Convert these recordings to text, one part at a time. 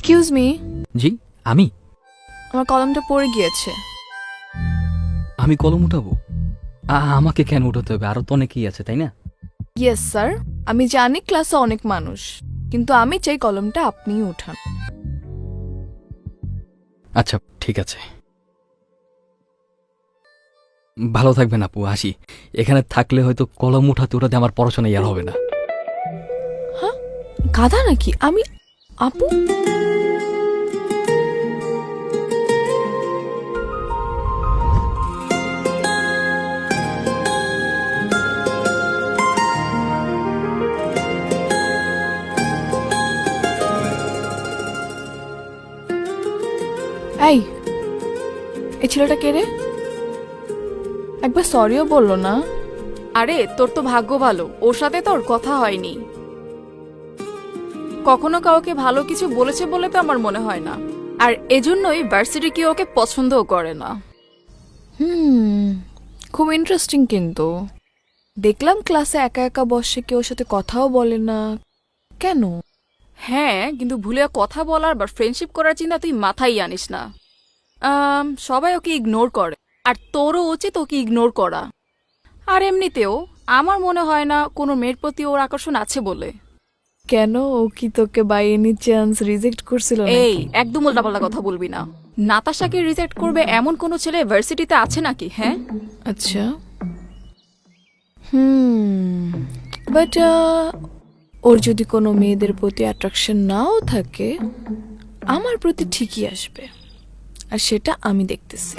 Excuse me, জি আমি আমার কলমটা পড়ে গিয়েছে। আমি কলম উঠাবো? আমাকে কেন উঠাতে হবে? আরো তো অনেকেই আছে, তাই না? ইয়েস স্যার, আমি জানি ক্লাসে অনেক মানুষ, কিন্তু আমি চাই কলমটা আপনিই উঠান। আচ্ছা ঠিক আছে, ভালো থাকবেন আপু, আসি। এখানে থাকলে হয়তো কলম উঠাতে উঠাতে আমার পড়াশোনা আর হবে না। হ্যাঁ, গাধা নাকি আমি? আপু, এই এই ছেলেটা কে রে? একবার সরিও বললো না। আরে তোর তো ভাগ্য ভালো, ওর সাথে তোর কথা হয়নি। কখনো কাউকে ভালো কিছু বলেছে বলে তো আমার মনে হয় না, আর এজন্যই ভার্সিটি কেউ ওকে পছন্দও করে না। খুব ইন্টারেস্টিং। কিন্তু দেখলাম ক্লাসে একা একা বসে, কেউ সাথে কথাও বলে না কেন? হ্যাঁ, কিন্তু ভুলে কথা বলার বা ফ্রেন্ডশিপ করার চিন্তা তুই মাথায় আনিস না। সবাই ওকে ইগনোর করে, আর তোরও উচিত ওকে ইগনোর করা। আর এমনিতেও আমার মনে হয় না কোনো মেয়ের প্রতি ওর আকর্ষণ আছে বলে। কেন, ও কি তোকে বাই এনি চান্স রিজেক্ট করছিল এই নাকি? একদম উল্টাপাল্টা কথা বলবি না। নাতাশাকে রিজেক্ট করবে এমন কোনো ছেলে ভার্সিটিতে আছে নাকি? হ্যাঁ, আচ্ছা, বাট ওর যদি কোনো মেয়েদের প্রতি অ্যাট্রাকশন নাও থাকে, আমার প্রতি ঠিকই আসবে, আর সেটা আমি দেখতেছি।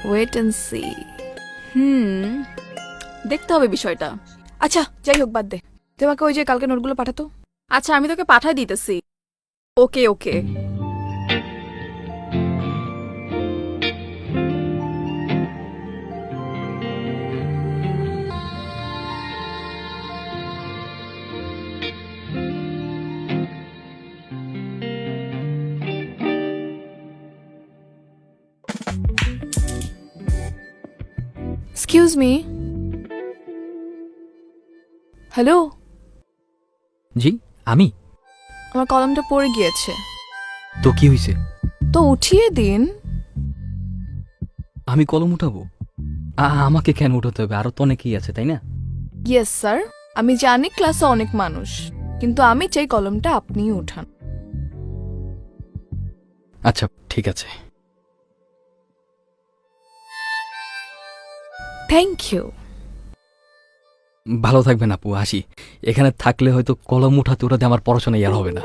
Wait and see. দেখতে হবে বিষয়টা। আচ্ছা যাই হোক, বাদ দে। তোমাকে ওই যে কালকে নোটগুলো পাঠাতো। আচ্ছা, আমি তোকে পাঠাই দিতেছি। ওকে ওকে। এক্সকিউজ মি, হ্যালো, জি আমি। আমার কলমটা পড়ে গিয়েছে, তো কি হয়েছে? তো উঠিয়ে দিন। আমি কলম উঠাবো? আমাকে কেন উঠাতে হবে? আরো তো অনেকেই আছে, তাই না? ইয়েস স্যার, আমি জানি ক্লাসে অনেক মানুষ, কিন্তু আমি চাই কলমটা আপনিই উঠান। আচ্ছা ঠিক আছে। Thank you. ভালো থাকবেন আপু, আসি। এখানে থাকলে হয়তো কলম উঠাতে উঠাতে আমার পড়াশোনা আর হবে না।